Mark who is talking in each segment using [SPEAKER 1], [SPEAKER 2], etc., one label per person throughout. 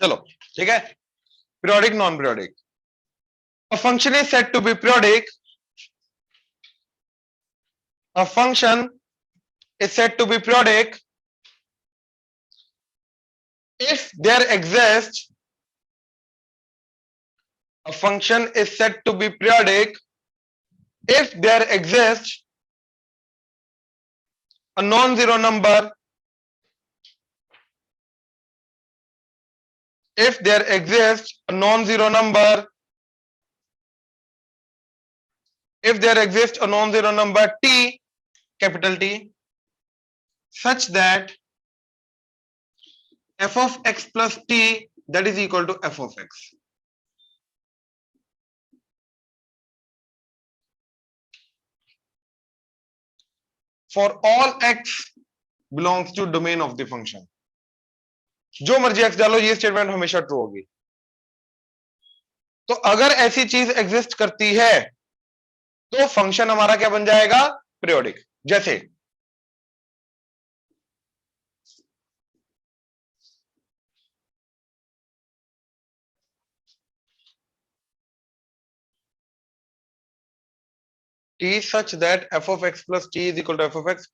[SPEAKER 1] चलो ठीक है, periodic non periodic. A function is said to be periodic. A function is said to be periodic if there exists, a function is said to be periodic if there exists a non-zero number, if there exists a non-zero number, if there exists a non-zero number t, capital T, such that f of x plus t that is equal to f of x. For all x belongs to domain of the function. जो मर्जी x डालो, ये statement हमेशा true होगी. तो अगर ऐसी चीज एग्जिस्ट करती है तो फंक्शन हमारा क्या बन जाएगा? पीरियोडिक. जैसे t such that f of x plus t is equal to f of x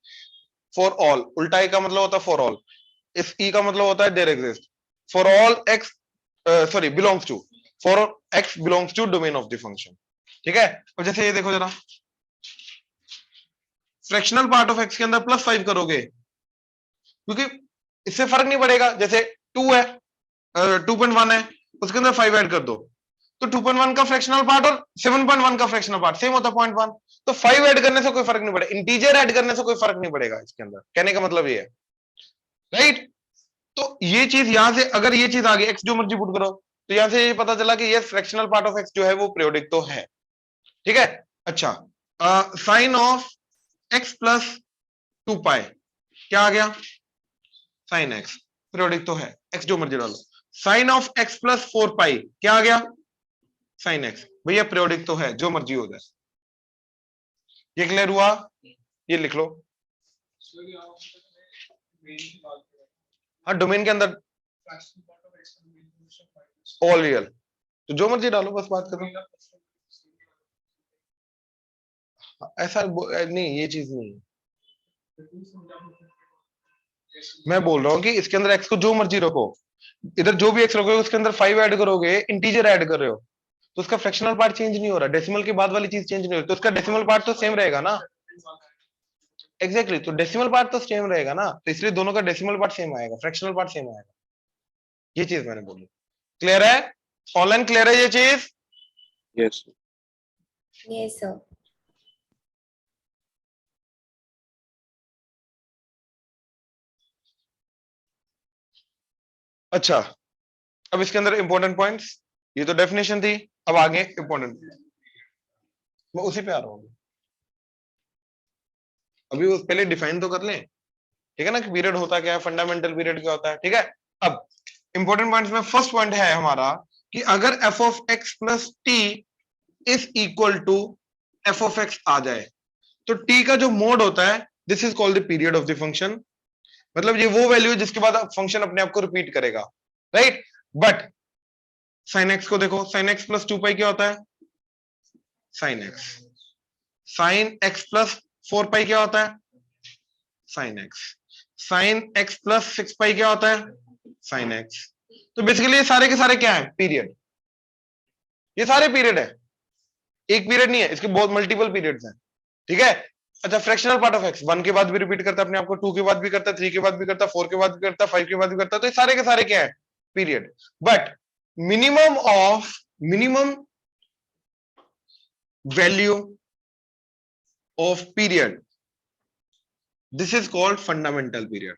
[SPEAKER 1] for all. उल्टा ई का मतलब होता है for all. इस e का मतलब होता है there exist. For all x belongs to, for x belongs to domain of the function. ठीक है. अब जैसे ये देखो जरा, फ्रैक्शनल पार्ट ऑफ x के अंदर +5 करोगे क्योंकि इससे फर्क नहीं पड़ेगा. जैसे 2 है, 2.1 है, उसके अंदर 5 ऐड कर दो तो 2.1 का फ्रैक्शनल पार्ट और 7.1 का फ्रैक्शनल पार्ट सेम होता है 0.1. तो 5 ऐड करने से कोई फर्क नहीं पड़ेगा, इंटीजर ऐड करने से कोई फर्क नहीं पड़ेगा इसके अंदर. कहने का मतलब ये है, राइट. तो ये चीज यहां से, अगर ये चीज आ गई x जो मर्जी पुट करो, तो यहां से ये पता चला कि ये फ्रैक्शनल पार्ट ऑफ x जो है वो पीरियोडिक तो है. ठीक है. अच्छा, साइन ऑफ x प्लस 2 पाई क्या आ गया? साइन x पीरियोडिक तो है, x जो मर्जी डालो. Sign of x plus 4 pi क्या आ गया? Sign x. भैया पीरियोडिक तो है, जो मर्जी हो जाए. ये क्लियर हुआ? ये लिख लो. हाँ, डोमेन के अंदर ऑल रियल, तो जो मर्जी डालो, बस बात करो. ऐसा नहीं, ये चीज नहीं. मैं बोल रहा हूँ कि इसके अंदर x को जो मर्जी रखो, इधर जो भी x रखोगे उसके अंदर 5 ऐड करोगे, इंटीजर ऐड कर रहे हो, तो उसका फ्रैक्शनल पार्ट चेंज नहीं हो रहा, डेसिमल के बाद वाली चीज चेंज नहीं हो रही, तो उसका डेसिमल पार्ट तो सेम रहेगा ना. एग्जैक्टली, तो डेसिमल पार्ट तो सेम रहेगा ना, तो इसलिए दोनों का डेसिमल पार्ट सेम आएगा, फ्रैक्शनल पार्ट सेम आएगा. ये चीज मैंने बोली. क्लियर है? ऑनलाइन क्लियर है ये चीज?
[SPEAKER 2] Yes
[SPEAKER 3] yes sir.
[SPEAKER 1] अच्छा, अब इसके अंदर इंपॉर्टेंट पॉइंट्स, ये तो डेफिनेशन थी, अब आगे इंपॉर्टेंट, मैं उसी पे आ रहा हूँ. अभी वो पहले डिफाइन तो कर लें, ठीक है ना, कि पीरियड होता क्या है, फंडामेंटल पीरियड क्या होता है. ठीक है. अब इंपॉर्टेंट पॉइंट्स में फर्स्ट पॉइंट है हमारा कि अगर f of x plus t is equal to f of x आ जाए तो t का जो मोड होता है, this is called the period of the function. मतलब ये वो वैल्यू है जिसके बाद फंक्शन अपने आप को रिपीट करेगा, राइट. बट साइन x को देखो, साइन x प्लस 2 पाई क्या होता है? Sine x. Sine x plus 4 pi क्या होता है? Sine x. Sine x plus 6 pi क्या होता है? Sine x. तो बेसिकली ये सारे के सारे क्या है? पीरियड. ये सारे पीरियड है, एक पीरियड नहीं है, इसके बहुत मल्टीपल पीरियड्स हैं. ठीक है. अच्छा, फ्रैक्शनल पार्ट ऑफ x 1 के बाद भी रिपीट करता है अपने आप को, 2 के बाद भी करता है, 3 के बाद भी करता है, 4 के बाद भी करता है, 5 के बाद भी करता है. तो ये सारे के सारे क्या है? Period. But minimum value of period, this is called fundamental period.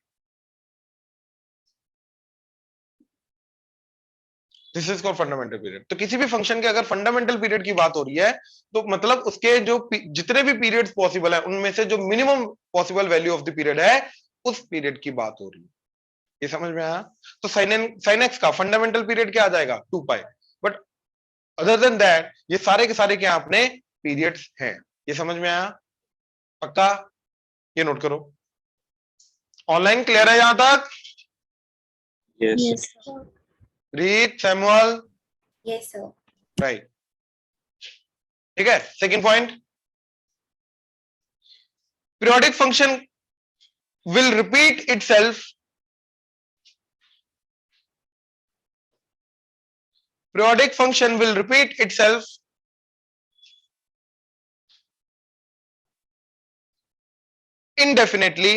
[SPEAKER 1] This is called fundamental period. तो किसी भी फंक्शन के अगर फंडामेंटल पीरियड की बात हो रही है तो मतलब उसके जो जितने भी पीरियड्स पॉसिबल है उनमें से जो minimum possible value of the period है उस पीरियड की बात हो रही है. ये समझ में आया? तो साइन एक्स का फंडामेंटल पीरियड क्या आ जाएगा? 2 पाई. बट अदर देन दैट ये सारे के सारे क्या अपने पीरियड्स हैं. ये समझ में आया? पक्का? ये नोट करो. ऑनलाइन क्लियर है यहां तक?
[SPEAKER 2] Yes
[SPEAKER 3] yes sir.
[SPEAKER 1] रीत, सैमुअल,
[SPEAKER 3] Yes, sir.
[SPEAKER 1] राइट। ठीक है, second point, periodic function will repeat itself, periodic function will repeat itself indefinitely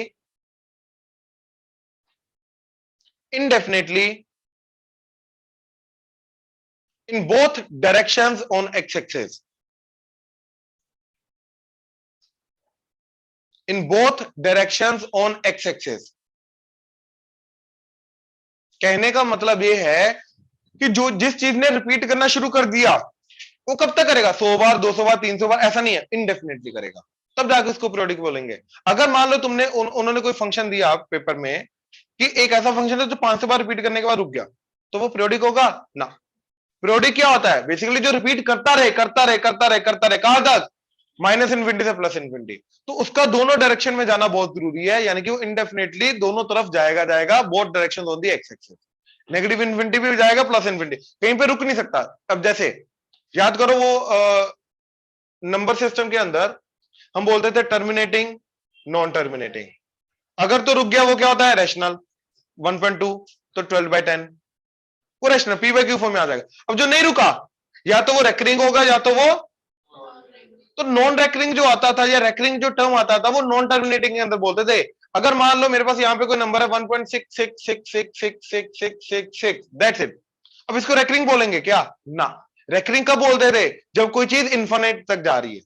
[SPEAKER 1] in both directions on x-axis, in both directions on x-axis। कहने का मतलब ये है कि जो जिस चीज ने रिपीट करना शुरू कर दिया वो कब तक करेगा, 100 बार, 200 बार, 300 बार, ऐसा नहीं है, इनडेफिनेटली करेगा, तब जाके उसको पीरियोडिक बोलेंगे। अगर मान लो तुमने उन्होंने कोई फंक्शन दिया पेपर में कि एक ऐसा फंक्शन है जो 500 बार रिपीट करने के बाद रुक गया, तो वो पीरियोडिक होगा ना। पीरियोडिक क्या होता है, बेसिकली जो रिपीट करता रहे करता रहे करता रहे करता रहे, कहां तक, माइनस इन्फिनिटी से प्लस इन्फिनिटी। तो उसका दोनों डायरेक्शन में जाना बहुत जरूरी है, यानी कि वो इंडेफिनेटली दोनों तरफ जाएगा जाएगा, both direction on the x axis. Negative infinity भी जाएगा, प्लस इन्फिनिटी, कहीं पे रुक नहीं सकता। अब जैसे याद करो वो नंबर सिस्टम के अंदर हम बोलते थे टर्मिनेटिंग, नॉन टर्मिनेटिंग। अगर तो रुक गया वो क्या होता है, रैशनल। 1.2 तो 12/10 वो rational, P by Q form में आ जाएगा। अब जो नहीं रुका, या तो वो रेकरिंग होगा या तो वो, तो नॉन रेकरिंग जो आता था या रेकरिंग जो टर्म आता था वो नॉन टर्मिनेटिंग के अंदर बोलते थे। अगर मान लो मेरे पास यहाँ पे कोई नंबर है 1.6666666, दैट्स इट। अब इसको रेकरिंग बोलेंगे क्या, ना। रेकरिंग कब बोलते थे, जब कोई चीज इन्फिनिट तक जा रही है,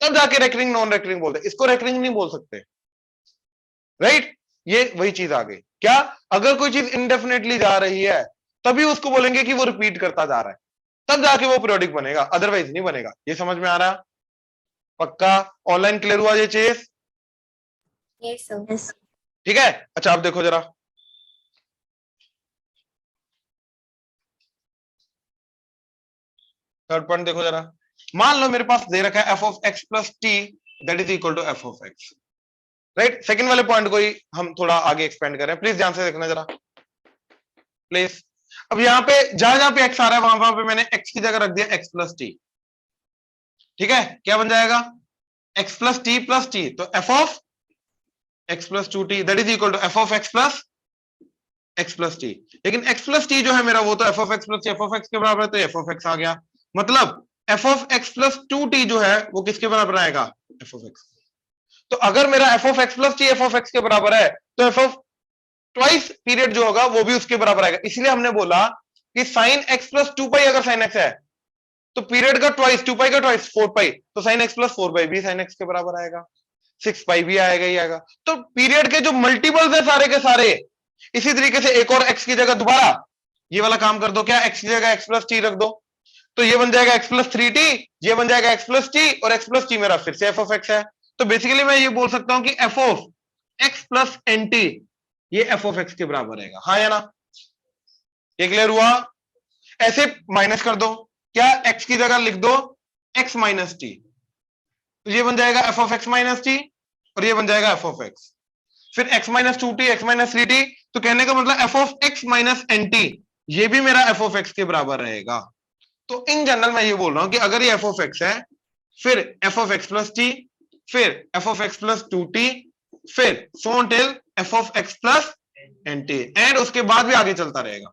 [SPEAKER 1] तब जाके रेकरिंग नॉन रेकरिंग बोलते, इसको रेकरिंग नहीं बोल सकते, राइट। ये वही चीज आ गई क्या, अगर कोई चीज इंडेफिनेटली जा रही है तभी उसको बोलेंगे कि वो रिपीट करता जा रहा है, तब जाके वो पीरियोडिक बनेगा, अदरवाइज नहीं बनेगा। ये समझ में आ रहा है, पक्का ऑनलाइन क्लियर हुआ ये चीज,
[SPEAKER 3] Yes, sir.
[SPEAKER 2] Yes.
[SPEAKER 1] ठीक है। अच्छा आप देखो जरा, थर्ड पॉइंट देखो जरा। मान लो मेरे पास दे रखा है f of x plus t that is equal to f of x, right. Second वाले पॉइंट को ही हम थोड़ा आगे एक्सपेंड करें, प्लीज ध्यान से देखना जरा प्लीज। अब यहाँ पे जहां जहां पे एक्स आ रहा है वहां पे मैंने एक्स की जगह रख दिया एक्स प्लस टी, ठीक है। क्या बन जाएगा, एक्स प्लस टी, तो f of x plus 2t that is equal to f of x plus t. लेकिन एक्स प्लस टी जो है मेरा वो तो f of x plus f of x के बराबर है, तो एफ ऑफ एक्स आ गया। मतलब f of x plus 2t जो है वो किसके बराबर आएगा, एफ ऑफ एक्स। तो अगर मेरा F of x plus T f of x के बराबर है, तो एफ ऑफ ट्वाइस पीरियड जो होगा वो भी उसके बराबर आएगा। इसलिए हमने बोला कि साइन एक्स प्लस 2 पाई अगर साइन एक्स है तो पीरियड का ट्वाइस, 2 पाई का ट्वाइस 4 पाई, तो साइन एक्स प्लस 4 पाई भी साइन एक्स के बराबर आएगा, 6 पाई भी आएगा ही आएगा। तो पीरियड के जो मल्टीपल्स है सारे के सारे, इसी तरीके से एक और एक्स की जगह दोबारा ये वाला काम कर दो, क्या एक्स की जगह एक्स प्लस टी रख दो, तो ये बन जाएगा एक्स प्लस 3t, ये बन जाएगा एक्स प्लस टी, और एक्स प्लस टी मेरा फिर से एफ ऑफ एक्स है। तो बेसिकली मैं ये बोल सकता हूं कि f of x plus n t ये एफ ऑफ एक्स के बराबर रहेगा, हाँ या ना। ये क्लियर हुआ। ऐसे माइनस कर दो, क्या एक्स की जगह लिख दो एक्स माइनस टी, तो ये बन जाएगा f of x minus t, और ये बन जाएगा एफ ऑफ एक्स, फिर x minus 2t x minus 3t। तो कहने का मतलब f of x minus n t ये भी मेरा एफ ऑफ एक्स के बराबर रहेगा। तो इन जनरल मैं ये बोल रहा हूं कि अगर ये एफ ऑफ एक्स है, फिर f of x plus t, फिर f of x plus 2t, फिर so on till f of x plus n t, and उसके बाद भी आगे चलता रहेगा।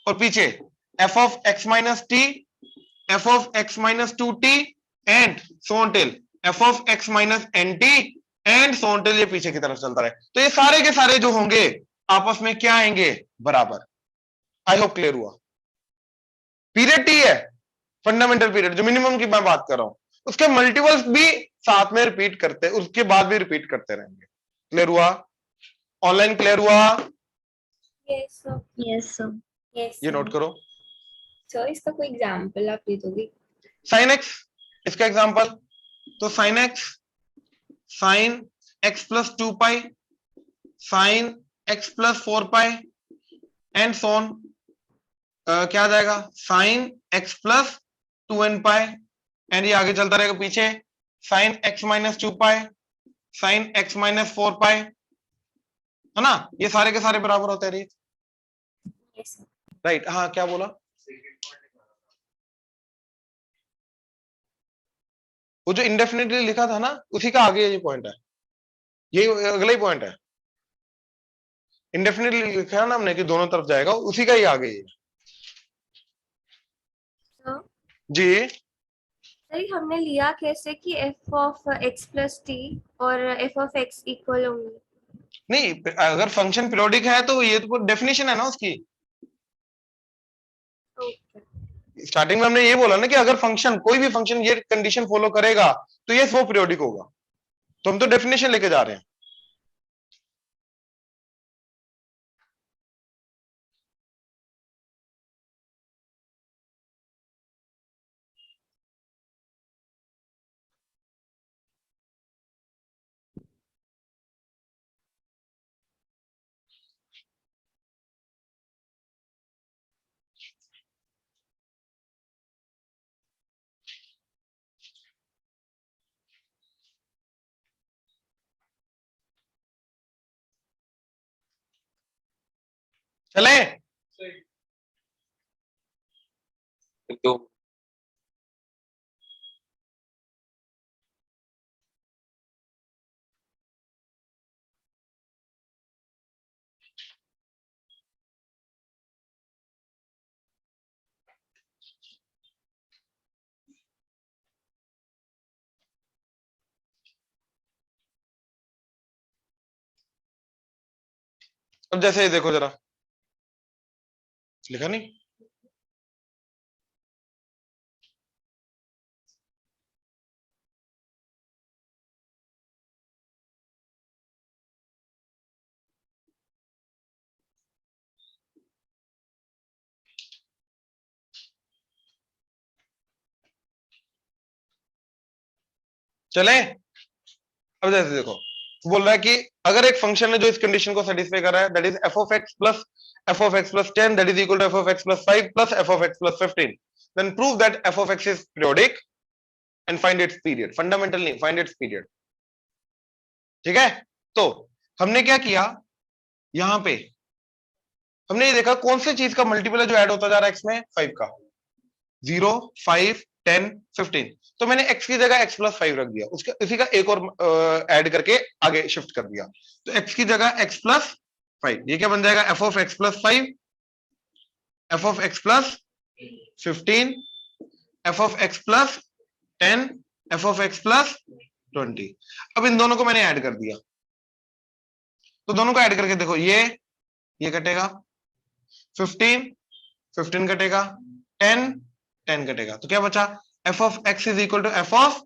[SPEAKER 1] और पीछे f of x minus t, f of x minus 2t, and so on till f of x minus n t, and so on till ये पीछे की तरफ चलता रहे। तो ये सारे के सारे जो होंगे आपस में क्या आएंगे, बराबर। आई होप क्लियर हुआ। पीरियड टी है फंडामेंटल पीरियड, जो मिनिमम की मैं बात कर रहा हूं, उसके मल्टीपल्स भी साथ में रिपीट करते, उसके बाद भी रिपीट करते रहेंगे। क्लियर हुआ, ऑनलाइन क्लियर हुआ।
[SPEAKER 3] Yes, sir.
[SPEAKER 2] Yes, sir.
[SPEAKER 3] Yes,
[SPEAKER 1] ये
[SPEAKER 3] sir.
[SPEAKER 1] नोट करो,
[SPEAKER 3] Sir, इसका कोई एग्जांपल आप दे दोगे?
[SPEAKER 1] साइन एक्स इसका एग्जांपल, तो sine x plus 2 pi, sine x plus 4 pi, and so on क्या आ जाएगा, sine x plus 2n pi, and ये आगे चलता रहेगा पीछे sine x minus 2 pi, sine x minus 4 pi, है ना। ये सारे के सारे बराबर होते हैं रीत।
[SPEAKER 3] Yes, sir.
[SPEAKER 1] राइट हाँ क्या बोला, वो जो इंडेफिनिटली लिखा था ना उसी का आगे ये पॉइंट है, ये अगला ही पॉइंट है। इंडेफिनिटली लिखा है ना हमने कि दोनों तरफ जाएगा, उसी का ही आगे ये।
[SPEAKER 3] So,
[SPEAKER 1] जी
[SPEAKER 3] सही हमने लिया कैसे कि f of x plus t और f of x इक्वल होंगे?
[SPEAKER 1] नहीं, अगर फंक्शन पीरियोडिक है तो ये तो डेफिनेशन है ना उसकी।
[SPEAKER 3] Okay.
[SPEAKER 1] स्टार्टिंग में हमने ये बोला ना कि अगर फंक्शन कोई भी फंक्शन ये कंडीशन फॉलो करेगा तो ये वो पीरियोडिक होगा, तो हम तो डेफिनेशन लेके जा रहे हैं। चले
[SPEAKER 2] तो
[SPEAKER 1] अब जैसे ये देखो जरा, लिखा नहीं, चले। अब जैसे देखो बोल रहा है कि अगर एक फंक्शन है जो इस कंडीशन को सेटिस्फाई कर रहा है, that is f of x plus 10 that is equal to f of x plus 5 plus f of x plus 15, then prove that f of x is periodic and find its period. Fundamental नहीं, find its period. ठीक है, तो हमने क्या किया, यहां पे हमने ये देखा कौन सी चीज का मल्टीपल है जो ऐड होता जा रहा है एक्स में, 5 का, 0 5 10 15, तो मैंने x की जगह x प्लस 5 रख दिया, उसका इसी का एक और ऐड करके आगे शिफ्ट कर दिया, तो x की जगह x प्लस 5, ये क्या बन जाएगा, f of x plus 5, f of x plus 15, f of x plus 10, f of x plus 20। अब इन दोनों को मैंने ऐड कर दिया, तो दोनों को ऐड करके देखो, ये कटेगा, 15 15 कटेगा, 10 10 कटेगा, तो क्या बचा, f of x is equal to f of,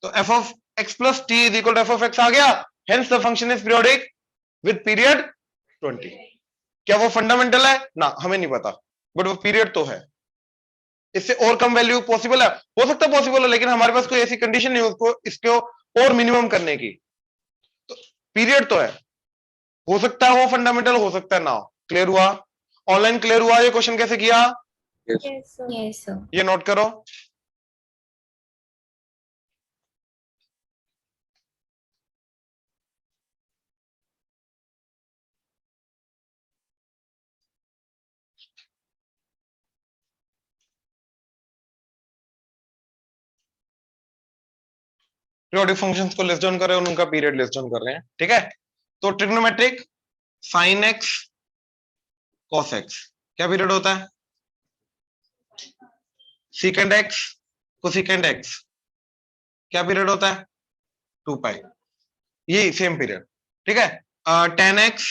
[SPEAKER 1] तो f of x plus t is equal to f of x आ गया, hence the function is periodic with period 20। क्या वो फंडामेंटल है ना, हमें नहीं पता, बट वो पीरियड तो है। इससे और कम वैल्यू पॉसिबल है, हो सकता है पॉसिबल है, लेकिन हमारे पास कोई ऐसी कंडीशन नहीं उसको इसको और मिनिमम करने की, तो पीरियड तो है, हो सकता है वो फंडामेंटल, हो सकता है ना। क्लियर हुआ, ऑनलाइन क्लियर हुआ, ये क्वेश्चन कैसे किया,
[SPEAKER 3] Yes, sir. Yes, sir.
[SPEAKER 1] ये नोट करो। पीरियोडिक फंक्शंस को लेस डाउन कर रहे हैं और उनका पीरियड लेस डाउन कर रहे हैं, ठीक है। तो trigonometric sine x cos x क्या पीरियड होता है, सीकेंड एक्स कोसेकेंड एक्स क्या पीरियड होता है, 2 पाई, ये सेम पीरियड, ठीक है। Tan x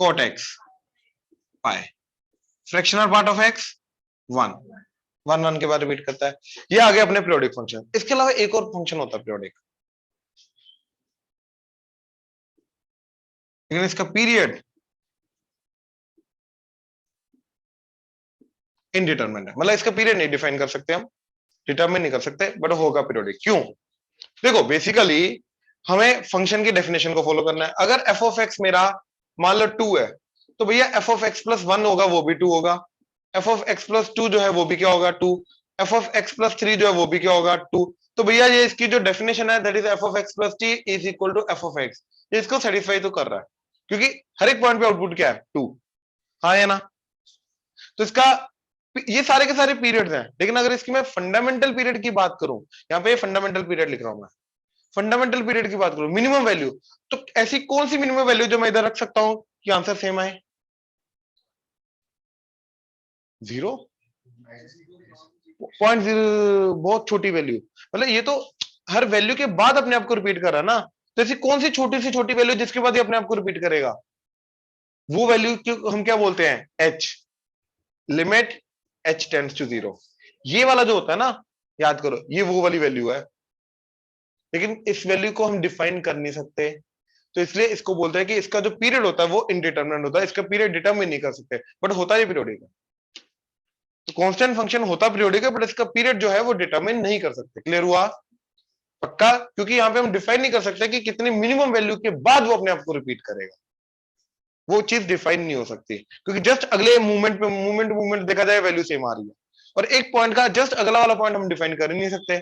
[SPEAKER 1] cot x pi, fractional part of x 1 1 1 के बाद रिपीट करता है, ये आगे अपने पीरियोडिक फंक्शन। इसके अलावा एक और फंक्शन होता है पीरियोडिक, लेकिन इसका पीरियड इनडिटरमिनेट है, मतलब इसका पीरियड नहीं डिफाइन कर सकते हम, डिटरमिन नहीं कर सकते, बट होगा पीरियोडिक। क्यों, देखो बेसिकली हमें फंक्शन की डेफिनेशन को फॉलो करना है। अगर एफ ऑफ एक्स मेरा मान लो 2 है, तो भैया एफ ऑफ एक्स प्लस 1 होगा वो भी 2 होगा, एफ ऑफ एक्स प्लस 2 जो है वो भी क्या होगा 2, एफ ऑफ एक्स प्लस 3 जो है वो भी क्या होगा 2। तो भैया ये इसकी जो डेफिनेशन है that is f of x plus t is equal to f of x, ये इसको सेटिस्फाई तो कर रहा है, क्योंकि हर एक पॉइंट पे आउटपुट क्या है 2। हाँ या ना? तो इसका ये सारे के सारे पीरियड्स हैं, लेकिन अगर इसकी मैं फंडामेंटल पीरियड की बात करूं, यहां पे फंडामेंटल पीरियड लिख रहा हूं मैं, फंडामेंटल पीरियड की बात करूं, मिनिमम वैल्यू, तो ऐसी कौन सी मिनिमम वैल्यू जो मैं इधर रख सकता हूं कि आंसर सेम आए? 0, 0.0, बहुत छोटी वैल्यू, मतलब ये तो हर वैल्यू के बाद अपने आप को रिपीट कर रहा है ना, तो ऐसी कौन सी छोटी वैल्यू जिसके बाद ये अपने आप को रिपीट करेगा? वो वैल्यू हम क्या बोलते हैं? H, limit H tends to 0। ये वाला जो होता है ना, याद करो, ये वो वाली वैल्यू है, लेकिन इस वैल्यू को हम डिफाइन कर नहीं सकते, तो इसलिए इसको बोलते हैं कि इसका जो पीरियड होता है वो इनडिटरमिनेट होता है, इसका पीरियड डिटरमिन नहीं कर सकते, बट होता है पीरियोडिक। तो कांस्टेंट फंक्शन होता पीरियोडिक है, बट इसका पीरियड जो है वो डिटरमिन नहीं कर सकते। क्लियर हुआ? पक्का? क्योंकि यहां पे हम डिफाइन नहीं कर सकते कि कितनी मिनिमम वैल्यू के बाद वो अपने आप को रिपीट करेगा, वो चीज डिफाइन नहीं हो सकती, क्योंकि जस्ट अगले मूवमेंट पे मूवमेंट देखा जाए वैल्यू सेम आ रही है, और एक पॉइंट का जस्ट अगला वाला पॉइंट हम डिफाइन कर ही नहीं सकते।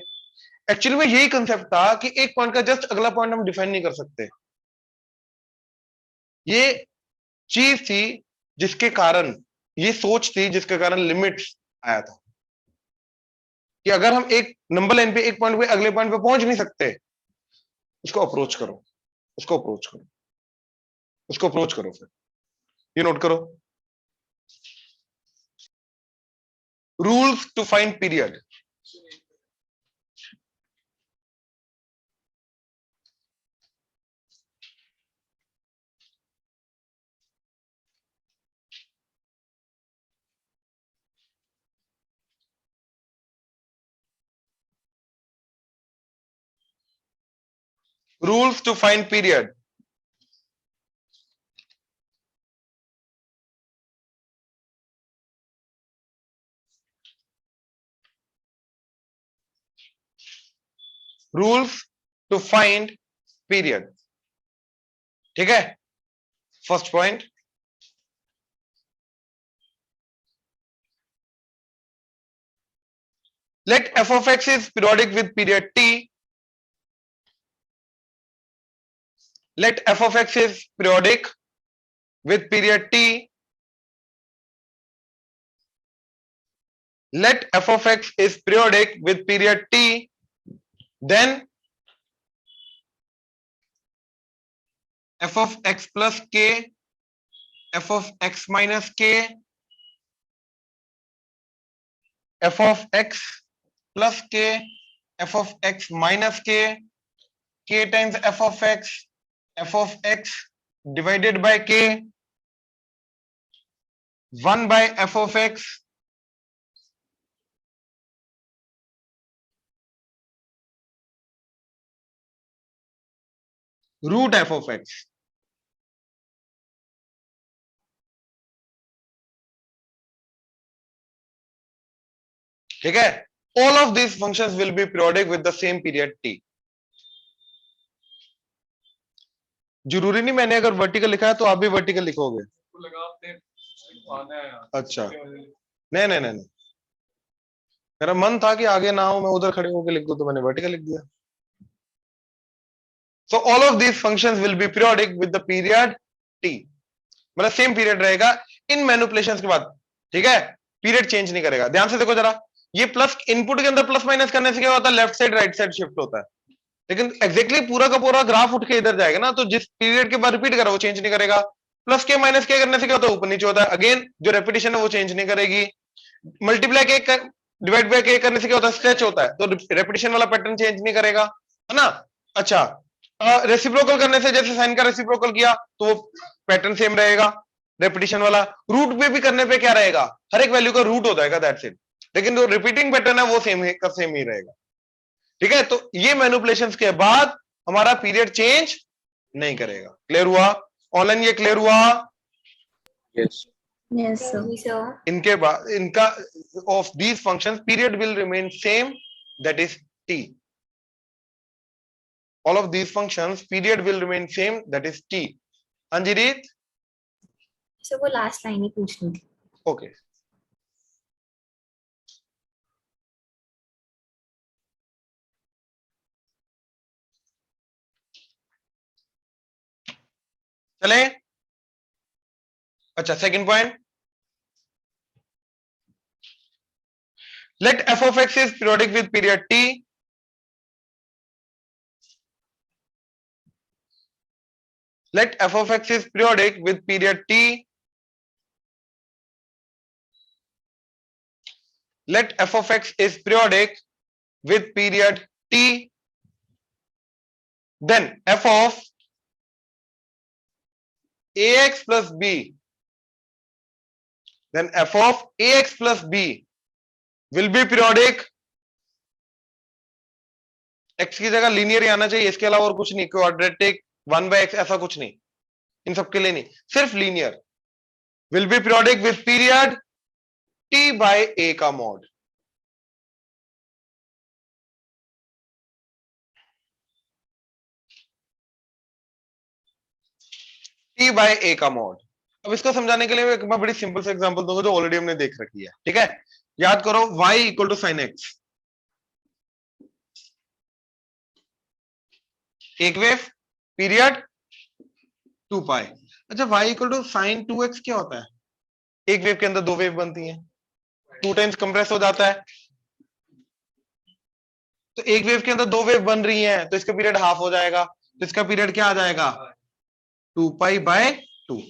[SPEAKER 1] एक्चुअली में यही कंसेप्ट था कि एक पॉइंट का जस्ट अगला पॉइंट हम डिफाइन नहीं कर सकते, ये चीज थी जिसके कारण, ये सोच थी जिसके कारण लिमिट्स आया था, कि अगर हम एक नंबर लाइन पे एक पॉइंट पे अगले पॉइंट पे पहुंच नहीं सकते, उसको अप्रोच करो, उसको अप्रोच करो, उसको अप्रोच करो, फिर ये नोट करो, rules to find period. Rules to find period. Rules to find period, ठीक है? First point, let f of x is periodic with period t, let f of x is periodic with period t, let f of x is periodic with period t, then f of x plus k, f of x minus k, f of x plus k, f of x minus k times f of x divided by k, 1 by f of x root f of x, ठीक है? all of these functions will be periodic with the same period t। जरूरी नहीं मैंने अगर vertical लिखा है तो आप भी वर्टिकल लिखोगे। अच्छा, नहीं नहीं नहीं, मेरा मन था कि आगे ना हो, मैं उधर खड़े होकर लिख दूं, तो मैंने वर्टिकल लिख दिया। So all of these functions will be periodic with the period T, मतलब सेम पीरियड रहेगा इन मैनिपुलेशंस के बाद, ठीक है? पीरियड चेंज नहीं करेगा। ध्यान से देखो जरा, ये प्लस इनपुट के अंदर प्लस माइनस करने से क्या होता है? Left side right side shift होता है, लेकिन एग्जैक्टली पूरा का पूरा ग्राफ उठ के इधर जाएगा ना, तो जिस पीरियड के बाद रिपीट करा वो चेंज नहीं करेगा। प्लस के माइनस के करने से क्या होता है? ऊपर नीचे होता है। अगेन जो रेपिटेशन है वो चेंज नहीं करेगी। मल्टीप्लाई के डिवाइड बाय के करने से क्या होता है? स्ट्रेच होता है, तो रेपिटेशन वाला पैटर्न चेंज नहीं करेगा, है ना? अच्छा, रेसिप्रोकल करने से, जैसे साइन का रेसिप्रोकल किया तो वो पैटर्न सेम रहेगा रेपिटेशन वाला। रूट पे भी करने पे क्या रहेगा? हर एक वैल्यू का रूट हो जाएगा, दैट्स इट। लेकिन जो रिपीटिंग पैटर्न है वो सेम का सेम ही रहेगा, ठीक है? तो ये मैनिपुलेशंस के बाद हमारा पीरियड चेंज नहीं करेगा। क्लियर हुआ? ऑनलाइन ये क्लियर हुआ?
[SPEAKER 2] Yes.
[SPEAKER 3] Yes, sir.
[SPEAKER 1] इनके बाद इनका of these functions period will remain same, that is t। All of these functions period will remain same, that is t। अंजिरीत,
[SPEAKER 3] सर वो लास्ट लाइन ही पूछनी थी।
[SPEAKER 1] ओके। चलें? अच्छा, second point, Let f of x is periodic with period t. Let f of x is periodic with period t. Let f of x is periodic with period t. Then f of ax plus b. Then f of ax plus b will be periodic. x की जगह linear ही आना चाहिए, इसके अलावा और कुछ नहीं, quadratic 1/x ऐसा कुछ नहीं, इन सबके लिए नहीं, सिर्फ linear. Will be periodic with period t by a का मॉड. t बाय a का मॉड. अब इसको समझाने के लिए मैं बड़ी सिंपल से एग्जांपल दूंगा जो ऑलरेडी हमने देख रखी है. ठीक है, याद करो y equal to sine x. एक वेव पीरियड 2 पाई. अच्छा, y equal to sign 2x क्या होता है? एक वेव के अंदर दो वेव बनती हैं, 2 टाइम्स कंप्रेस हो जाता है. तो एक वेव के अंदर दो वेव बन रही हैं, तो इसका पीरियड हाफ हो जाएगा. तो इसका पीरियड क्या आ जाएगा? 2 पाई बाय 2.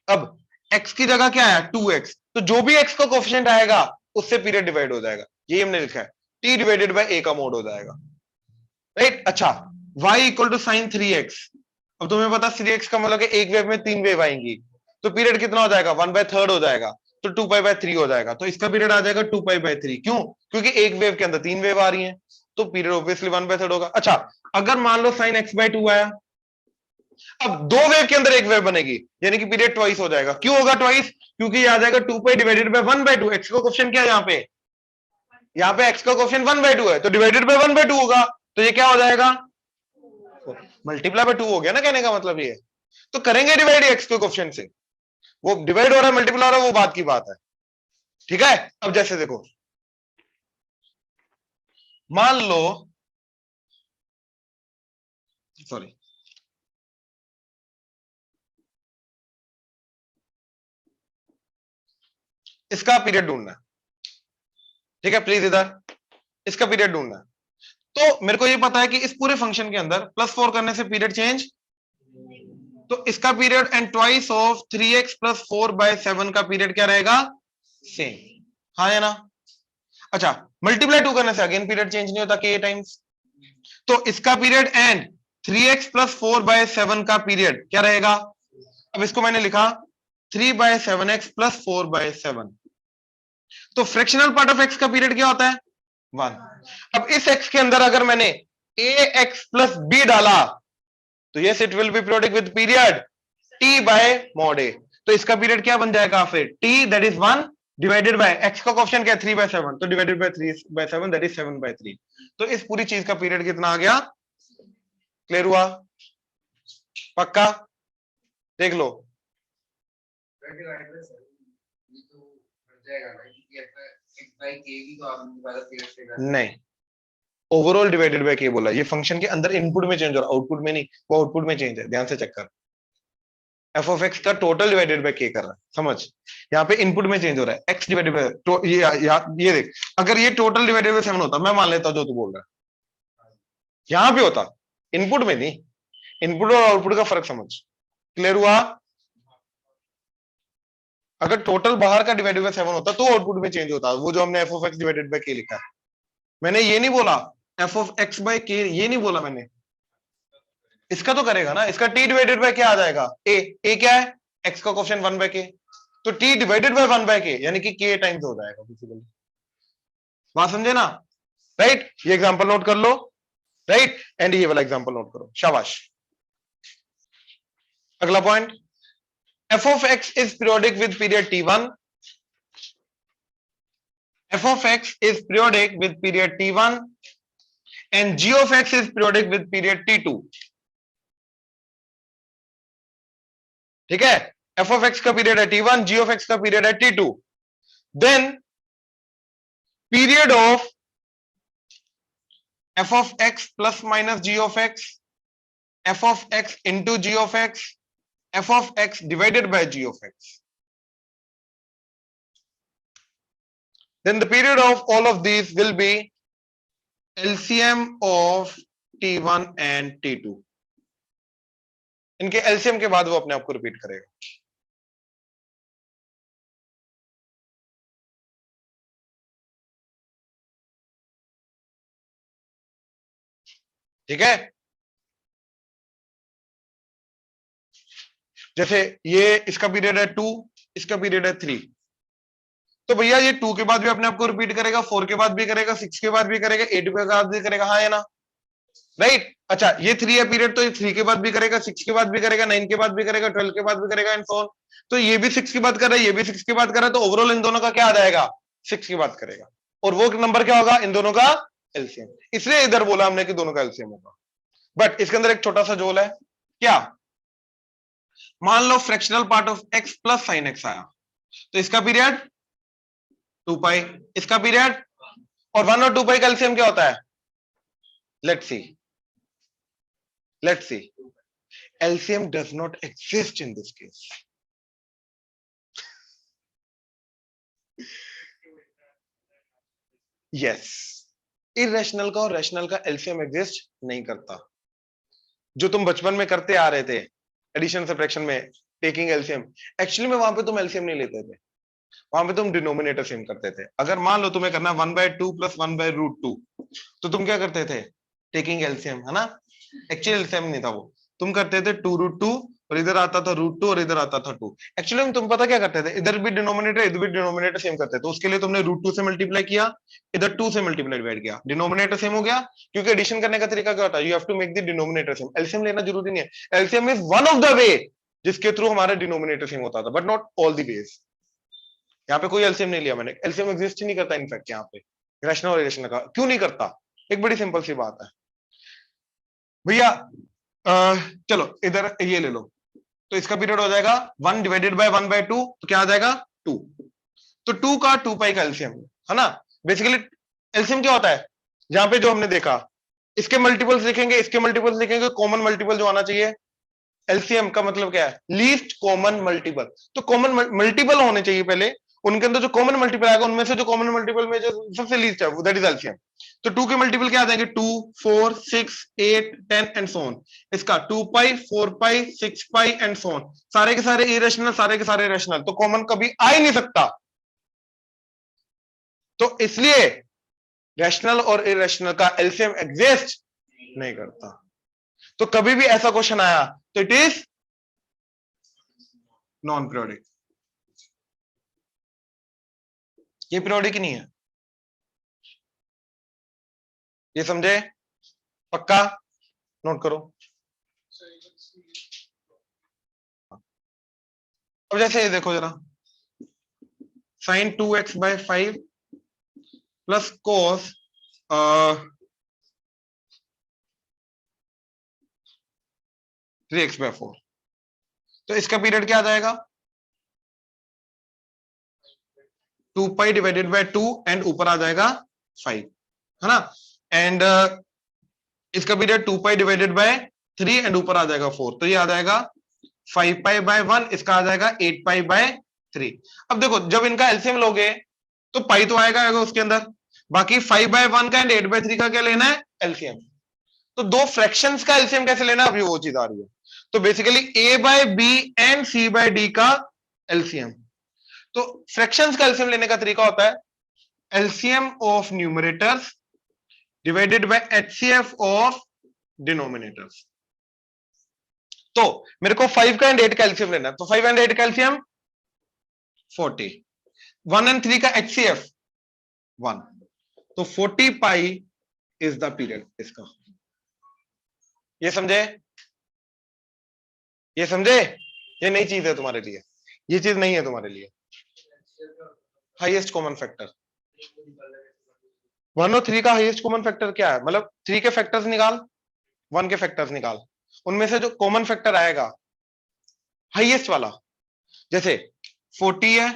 [SPEAKER 1] अब x की जगह क्या है? 2x. तो जो भी x का कोफिशिएंट आएगा उससे पीरियड डिवाइड हो जाएगा. ये हमने लिखा है, t डिवाइडेड बाय a का मोड हो जाएगा. राइट. अच्छा, y equal to sign 3x. अब तुम्हें पता 3x का मतलब एक वेव में 3 वेव आएंगी, तो पीरियड कितना हो जाएगा? 1/3 हो जाएगा. तो 2 पाई बाय 3 हो जाएगा. तो इसका पीरियड आ जाएगा 2 पाई बाय 3. क्यों? क्योंकि एक वेव के अंदर 3 वेव आ रही हैं, तो पीरियड ऑब्वियसली 1/3 होगा. अच्छा, अगर मान लो साइन x/2 आया, अब दो वेव के अंदर एक वेव बनेगी, यानी कि पीरियड ट्वाइस हो जाएगा. क्यों होगा ट्वाइस? क्योंकि ये आ जाएगा 2 पाई डिवाइडेड बाय 1/2. x का कोफिशिएंट क्या है यहाँ पे x का कोफिशिएंट 1/2 है, तो डिवाइडेड बाय 1/2 होगा. तो ये क्या हो जाएगा? मल्टीप्लाई बाय 2 हो गया ना, कहने का मतलब ये. तो करेंगे डिवाइड x के कोफिशिएंट से. वो डिवाइड हो रहा है, मल्टीप्लाई हो रहा है, वो बात की बात है. ठीक है. अब जैसे देखो, मान लो, सॉरी, इसका पीरियड ढूंढना है. ठीक है, प्लीज इधर इसका पीरियड ढूंढना है. तो मेरे को ये पता है कि इस पूरे फंक्शन के अंदर +4 करने से पीरियड चेंज, तो इसका period and twice of 3x + 4/7 का पीरियड क्या रहेगा? सेम. हाँ है ना? अच्छा, मल्टीप्लाई 2 करने से अगेन पीरियड चेंज नहीं होता, k टाइम्स. तो इसका पीरियड एंड 3x + 4/7 का पीरियड क्या रहेगा? अब इसको मैंने लिखा 3/7x + 4/7. तो फ्रैक्शनल पार्ट ऑफ x का पीरियड क्या होता है? 1. अब इस x के अंदर अगर मैंने ax + b डाला, तो yes it will be periodic with period t bye mod a. तो इसका पीरियड क्या बन जाएगा फिर? t that is 1 divided by x का कोफिशिएंट क्या है? 3/7. तो डिवाइडेड बाय 3/7 दैट इज 7/3. तो इस पूरी चीज का पीरियड कितना आ गया? क्लियर हुआ? पक्का? देख लो. नहीं, ओवरऑल डिवाइडेड बाय के बोला. ये फंक्शन के अंदर इनपुट में चेंज हो रहा है, आउटपुट में नहीं. वो आउटपुट में चेंज है, ध्यान से चेक कर. एफ ऑफ एक्स का टोटल डिवाइडेड बाय के कर रहा है, समझ. यहाँ पे इनपुट में चेंज हो रहा है, एक्स डिवाइडेड बाय तो ये देख, अगर ये टोटल डिवाइडेड बाय 7 होता, मैं मान लेता जो तू बोल रहा है, यहाँ पे होता, इनपुट में नहीं. इनपुट और आउटपुट का फर्क समझ. क्लियर हुआ? अगर टोटल बाहर का डिवाइडेड बाय 7 होता तो आउटपुट में चेंज होता, वो जो हमने F of x divided by के लिखा है. मैंने ये नहीं बोला एफ ऑफ एक्स बाय के, ये नहीं बोला मैंने. इसका तो करेगा ना, इसका t डिवाइडेड बाय क्या आ जाएगा? a क्या है? x का कोफिशिएंट 1/k. तो t डिवाइडेड बाय 1/k यानी कि k टाइम्स हो जाएगा बेसिकली. बात समझे ना? राइट. ये एग्जांपल नोट कर लो. राइट. एंड ये वाला एग्जांपल नोट करो. शाबाश. अगला point, f of x is periodic with period t1. f of x is periodic with period t1 and g of x is periodic with period t2. ठीक है. f of x का period है t1, g of x का period है t2. Then period of f of x plus minus g of x, f of x into g of x, f of x divided by g of x. then the period of all of these will be LCM of T1 and T2. इनके LCM के बाद वो अपने आप को repeat करेगा. ठीक है. जैसे ये इसका पीरियड है 2, इसका पीरियड है 3, तो भैया ये 2 के बाद भी अपने आप को रिपीट करेगा, 4 के बाद भी करेगा, 6 के बाद भी करेगा, 8 के बाद भी करेगा. हाँ या ना? राइट. अच्छा, ये 3 है पीरियड, तो ये 3 के बाद भी करेगा, 6 के बाद भी करेगा, 9 के बाद भी करेगा, 12 के बाद भी करेगा एंड सो ऑन. तो ये भी 6 की बात कर रहा है, ये भी 6 की बात कर रहा है, तो ओवरऑल इन दोनों का क्या आ जाएगा? 6 की बात करेगा. और वो नंबर क्या होगा? इन दोनों का एलसीएम. इसलिए इधर बोला हमने कि दोनों का एलसीएम होगा. बट इसके अंदर एक छोटा सा जोल है. क्या? मान लो fractional part of x plus sine x आया, तो इसका पीरियड 2 पाई, इसका पीरियड, और 1 और 2 पाई का एलसीएम क्या होता है? Let's see. LCM does not exist in this case. Yes. Irrational का और रैशनल का LCM एग्जिस्ट नहीं करता. जो तुम बचपन में करते आ रहे थे एडिशन सब्ट्रैक्शन में, टेकिंग LCM, एक्चुअली में वहां पे तुम LCM नहीं लेते थे, वहां पे तुम डिनोमिनेटर सेम करते थे. अगर मान लो तुम्हें करना 1/2 प्लस 1/√2, तो तुम क्या करते थे? टेकिंग LCM, है ना? एक्चुअली LCM नहीं था वो, तुम करते थे 2√2 और इधर आता था √2 और इधर आता था 2. एक्चुअली में तुम पता क्या करते थे? इधर भी डिनोमिनेटर इधर भी डिनोमिनेटर सेम करते थे. उसके लिए तुमने √2 से मल्टीप्लाई किया, इधर 2 से मल्टीप्लाई डिवाइड किया, डिनोमिनेटर सेम हो गया. क्योंकि एडिशन करने का तरीका क्या होता है? You have to make the denominator same. LCM लेना जरूरी नहीं है. LCM is one of the way जिसके थ्रू हमारा डिनोमिनेटर सेम होता था, but not all the ways. यहाँ पे कोई LCM नहीं लिया मैंने. LCM एग्जिस्ट ही नहीं करता इनफैक्ट यहाँ पे, रैशनल और इरेशनल का. क्यों नहीं करता? एक बड़ी सिंपल सी बात है भैया. चलो इधर ये ले लो, तो इसका पीरियड हो जाएगा 1 डिवाइडेड बाय 1/2, तो क्या आ जाएगा? 2. तो 2 का 2 पाई का एलसीएम, है ना? बेसिकली एलसीएम क्या होता है? जहां पे जो हमने देखा, इसके मल्टीपल्स लिखेंगे, इसके मल्टीपल्स लिखेंगे, कॉमन मल्टीपल जो आना चाहिए. एलसीएम का मतलब क्या है? Least common multiple. तो कॉमन मल्टीपल होने चाहिए पहले, उनके अंदर जो कॉमन मल्टीपल आएगा उनमें से जो कॉमन मल्टीपल में जो सबसे लीस्ट है दैट इज एलसीएम. तो 2 के मल्टीपल क्या आ जाएंगे? 2, 4, 6, 8, 10 एंड सो ऑन. इसका 2 पाई, 4 पाई, 6 पाई एंड सो ऑन. सारे के सारे इरेशनल, सारे के सारे रेशनल, तो कॉमन कभी आ ही नहीं सकता. तो इसलिए रैशनल और इरेशनल का एलसीएम एग्जिस्ट नहीं करता. तो कभी भी ऐसा क्वेश्चन आया तो इट इज नॉन पीरियोडिक. ये पीरियोडिक नहीं है, ये समझे? पक्का? नोट करो. अब जैसे ये देखो जरा, sign 2x/5 plus cos 3x/4, तो इसका पीरियड क्या आ जाएगा? 2 पाई डिवाइडेड बाय 2 एंड ऊपर आ जाएगा 5, है ना? एंड इसका period 2 pi divided by 3 and ऊपर आ जाएगा 4, तो ये आ जाएगा 5 पाई बाय 1, इसका आ जाएगा 8 पाई बाय 3. अब देखो जब इनका एलसीएम लोगे तो पाई तो आएगा उसके अंदर, बाकी 5/1 का एंड 8/3 का क्या लेना है? एलसीएम. तो दो फ्रैक्शंस का एलसीएम कैसे लेना है? अभी वो चीज आ रही है. तो बेसिकली a/b एंड c/d का एलसीएम. तो फ्रैक्शंस का एलसीएम लेने का तरीका होता है LCM of numerators divided by HCF of denominators. तो मेरे को 5 का एंड 8 का एलसीएम लेना है, तो 5 एंड 8 का एलसीएम 40, 1 एंड 3 का एचसीएफ 1, तो 40 पाई इज द पीरियड इसका. ये समझे? ये समझे? ये नई चीज है तुम्हारे लिए, ये चीज नहीं है तुम्हारे लिए. हाईएस्ट कॉमन फैक्टर 1 और 3 का हाईएस्ट कॉमन फैक्टर क्या है? मतलब 3 के फैक्टर्स निकाल, 1 के फैक्टर्स निकाल, उनमें से जो कॉमन फैक्टर आएगा हाईएस्ट वाला, जैसे 40 है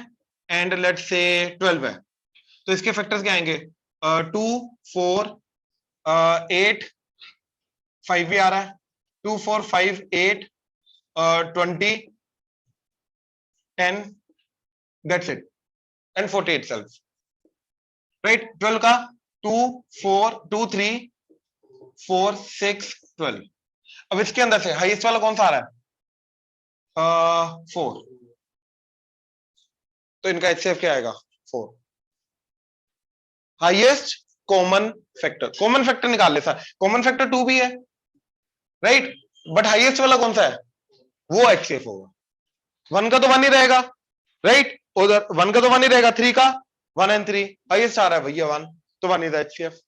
[SPEAKER 1] एंड लेट्स से 12 है, तो इसके फैक्टर्स क्या आएंगे? 2, 4, 8, 5 भी आ रहा है, 2, 4, 5, 8, 20, 10, that's it, and 40 itself. Right 12 का 2 4 2 3 4 6 12। अब इसके अंदर से हाईएस्ट वाला कौन सा आ रहा है 4, तो इनका एचसीएफ क्या आएगा 4। हाईएस्ट कॉमन फैक्टर निकाल ले सर, कॉमन फैक्टर 2 भी है राइट, बट हाईएस्ट वाला कौन सा है वो एचसीएफ होगा। 1 का तो 1 ही रहेगा राइट, उधर 1 का तो 1 ही रहेगा, 3 का 1 एंड 3 हाईएस्ट आ रहा है भैया 1, तो 1 इज एचसीएफ।